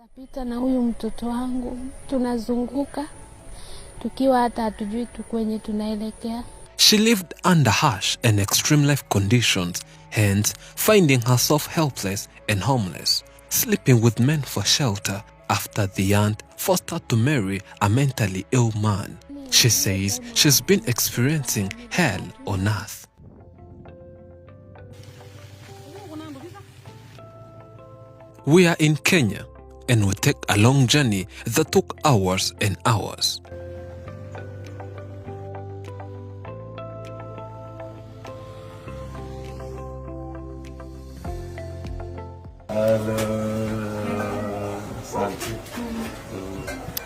Tapita na huyu mtoto wangu, tunazunguka tukiwa hata hatujui kwenye tunaelekea. She lived under harsh and extreme life conditions, hence finding herself helpless and homeless, sleeping with men for shelter after the aunt forced her to marry a mentally ill man. She says she's been experiencing hell on earth. We are in Kenya, and we take a long journey that took hours and hours.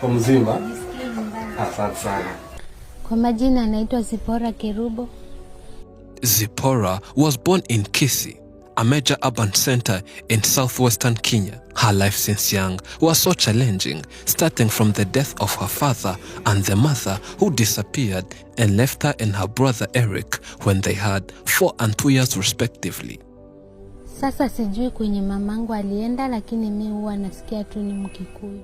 Kwa mzima? Asante sana. Kwa majina anaitwa Zipora Kerubo. Zipora was born in Kisii, a major urban center in southwestern Kenya. Her life since young was so challenging, starting from the death of her father and the mother who disappeared and left her and her brother Eric when they had 4 and 2 years respectively. Sasa sijui kwenye mamangu alienda, lakini mimi huwa nasikia tu ni Mkikuyu.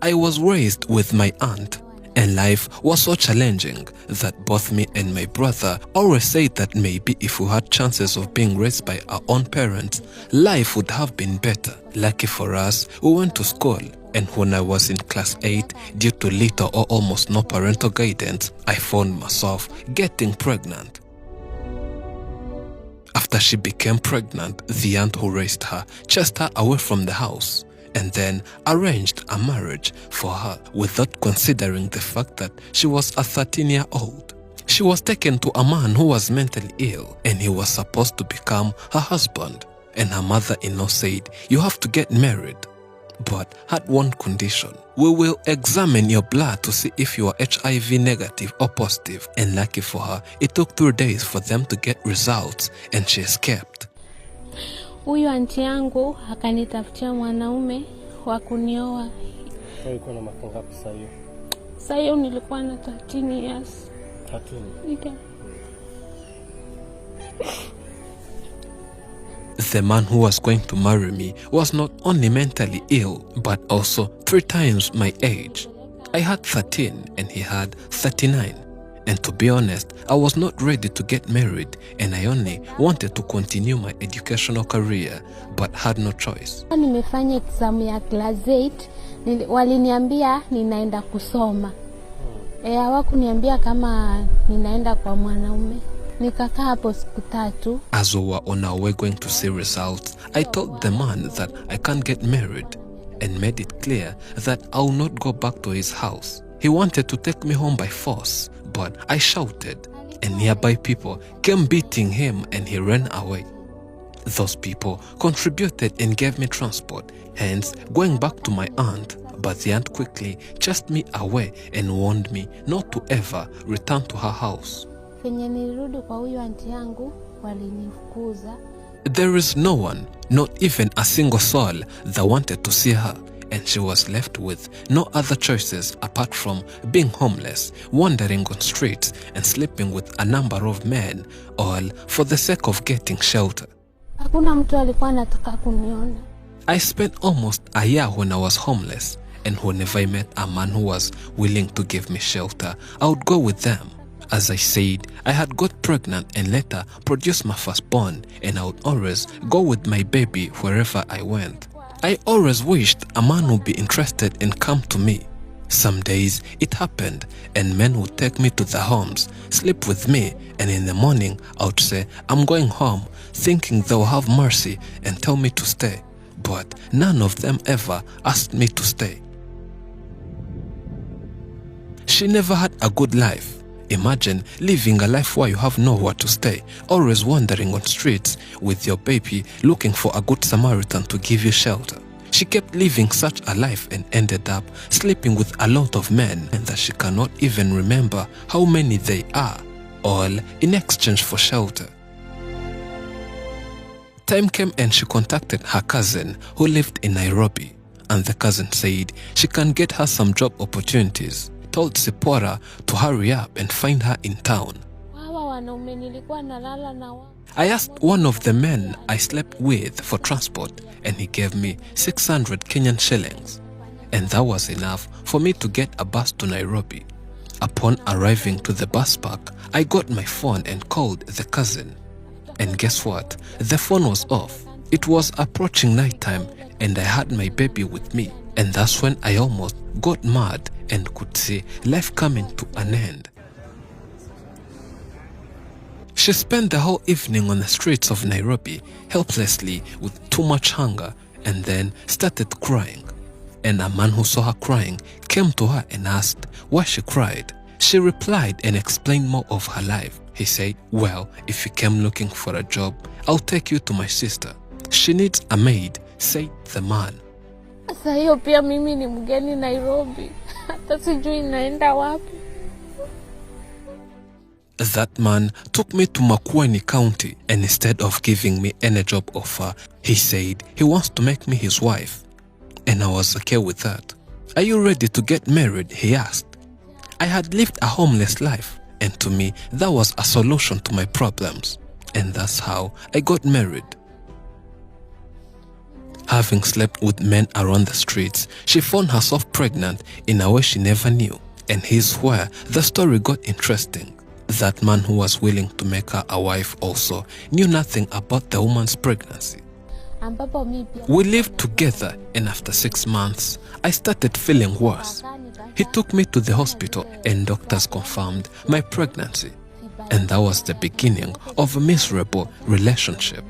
I was raised with my aunt, and life was so challenging that both me and my brother always said that maybe if we had chances of being raised by our own parents, life would have been better. Lucky for us, we went to school, and when I was in class 8, due to little or almost no parental guidance, I found myself getting pregnant. After she became pregnant, the aunt who raised her chased her away from the house and then arranged a marriage for her without considering the fact that she was a 13-year-old. She was taken to a man who was mentally ill, and he was supposed to become her husband. And her mother-in-law said, "You have to get married," but had one condition: "We will examine your blood to see if you are HIV negative or positive." And lucky for her, it took 3 days for them to get results, and she escaped. Huyu anti yangu akanitafutia mwanaume wa kunioa. Ulikuwa na miaka ngapi sasa hiyo? Sasa hiyo nilikuwa na 13 years. 13? The man who was going to marry me was not only mentally ill, but also 3 times my age. I had 13 and he had 39. And to be honest, I was not ready to get married, and I only wanted to continue my educational career, but had no choice. Nimefanya exam ya class 8, waliniambia ninaenda kusoma. Hawakuniambia kama ninaenda kwa mwanaume. Nikakaa hapo siku 3. As we were on our way going to see results, I told the man that I can't get married and made it clear that I will not go back to his house. He wanted to take me home by force, but I shouted, and nearby people came beating him, and he ran away. Those people contributed and gave me transport, hence going back to my aunt, but the aunt quickly chased me away and warned me not to ever return to her house. Penye nilirudi kwa huyu anti yangu, walinifukuza. There is no one, not even a single soul, that wanted to see her, and she was left with no other choices apart from being homeless, wandering on streets, and sleeping with a number of men, all for the sake of getting shelter. Hakuna mtu alikuwa anataka kuniona. I spent almost a year when I was homeless, and whenever I met a man who was willing to give me shelter, I would go with them. As I said, I had got pregnant and later produced my firstborn, and I would always go with my baby wherever I went. I always wished a man would be interested and come to me. Some days it happened, and men would take me to their homes, sleep with me, and in the morning I would say, "I'm going home," thinking they will have mercy and tell me to stay. But none of them ever asked me to stay. She never had a good life. Imagine living a life where you have nowhere to stay, always wandering on streets with your baby, looking for a good Samaritan to give you shelter. She kept living such a life and ended up sleeping with a lot of men, and that she cannot even remember how many they are, all in exchange for shelter. Time came and she contacted her cousin who lived in Nairobi, and the cousin said she can get her some job opportunities. Told Zipora to hurry up and find her in town. wanaume nilikuwa nalala na wao. I asked one of the men I slept with for transport, and he gave me 600 Kenyan shillings. And that was enough for me to get a bus to Nairobi. Upon arriving to the bus park, I got my phone and called the cousin. And guess what? The phone was off. It was approaching nighttime and I had my baby with me. And that's when I almost got mad and could see life coming to an end. She spent the whole evening on the streets of Nairobi, helplessly with too much hunger, and then started crying. And a man who saw her crying came to her and asked why she cried. She replied and explained more of her life. He said, well, if you came looking for a job, I'll take you to my sister. She needs a maid, said the man. Sasa hiyo pia mimi ni mgeni Nairobi. Hata sijui naenda wapi. That man took me to Makueni County, and instead of giving me any job offer, he said he wants to make me his wife. And I was okay with that. Are you ready to get married? He asked. I had lived a homeless life, and to me, that was a solution to my problems. And that's how I got married. Having slept with men around the streets, she found herself pregnant in a way she never knew. And here's where the story got interesting. That man who was willing to make her a wife also knew nothing about the woman's pregnancy. We lived together, and after 6 months, I started feeling worse. He took me to the hospital and doctors confirmed my pregnancy. And that was the beginning of a miserable relationship.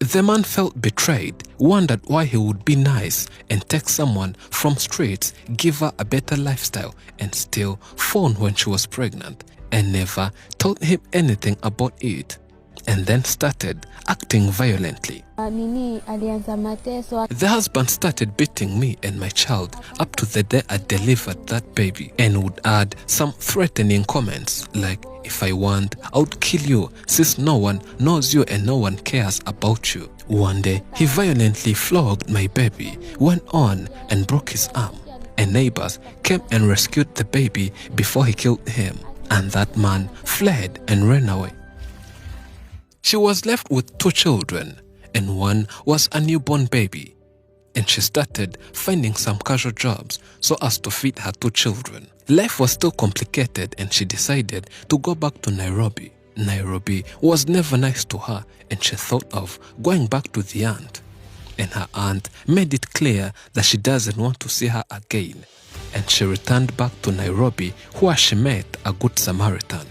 The man felt betrayed, wondered why he would be nice and take someone from streets, give her a better lifestyle, and still phone when she was pregnant, and never told him anything about it, and then started acting violently. The husband started beating me and my child up to the day I delivered that baby, and would add some threatening comments like, if I want, I would kill you since no one knows you and no one cares about you. One day, he violently flogged my baby, went on and broke his arm, and neighbors came and rescued the baby before he killed him, and that man fled and ran away. She was left with 2 children, and one was a newborn baby, and she started finding some casual jobs so as to feed her 2 children. Life was still complicated, and she decided to go back to Nairobi. Nairobi was never nice to her, and she thought of going back to the aunt. And her aunt made it clear that she doesn't want to see her again, and she returned back to Nairobi, where she met a good Samaritan.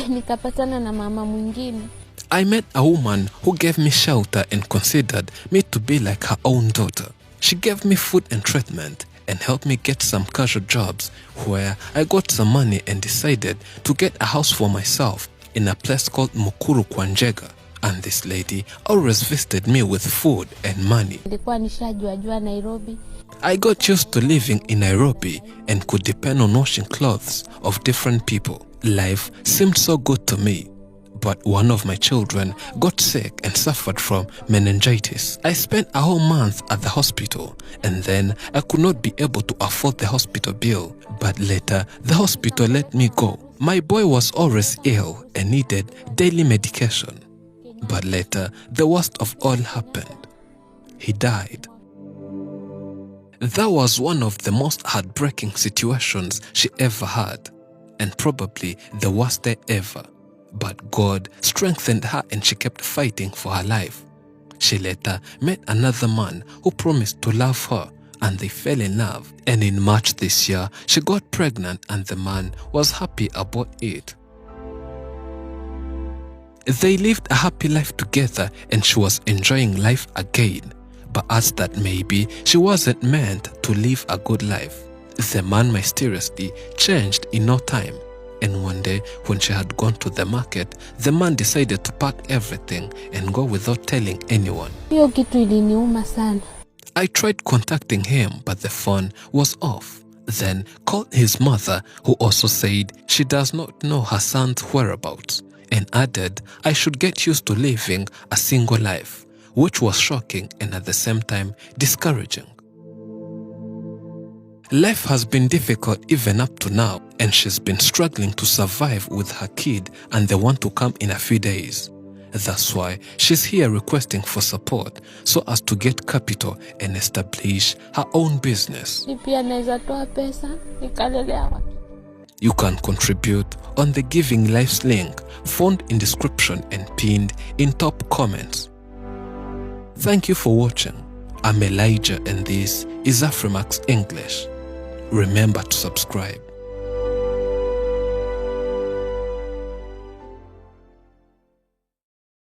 Nikapatana na mama mwingine. I met a woman who gave me shelter and considered me to be like her own daughter. She gave me food and treatment and helped me get some casual jobs where I got some money and decided to get a house for myself in a place called Mukuru kwa Njega. And this lady always visited me with food and money. I got used to living in Nairobi and could depend on washing clothes of different people. Life seemed so good to me. But one of my children got sick and suffered from meningitis. I spent a whole month at the hospital, and then I could not be able to afford the hospital bill. But later, the hospital let me go. My boy was always ill and needed daily medication. But later, the worst of all happened. He died. That was one of the most heartbreaking situations she ever had, and probably the worst day ever. But God strengthened her and she kept fighting for her life. She later met another man who promised to love her, and they fell in love. And in March this year, she got pregnant and the man was happy about it. They lived a happy life together and she was enjoying life again. But as that maybe she wasn't meant to live a good life. The man mysteriously changed in no time. And one day, when she had gone to the market, the man decided to pack everything and go without telling anyone. I tried contacting him, but the phone was off. Then called his mother, who also said she does not know her son's whereabouts, and added I should get used to living a single life, which was shocking and at the same time discouraging. Life has been difficult even up to now, and she's been struggling to survive with her kid and the one to come in a few days. That's why she's here requesting for support so as to get capital and establish her own business. Pia naweza toa pesa nikalelea watu. You can contribute on the Giving Lives link found in description and pinned in top comments. Thank you for watching. I'm Elijah and this is Afrimax English. Remember to subscribe.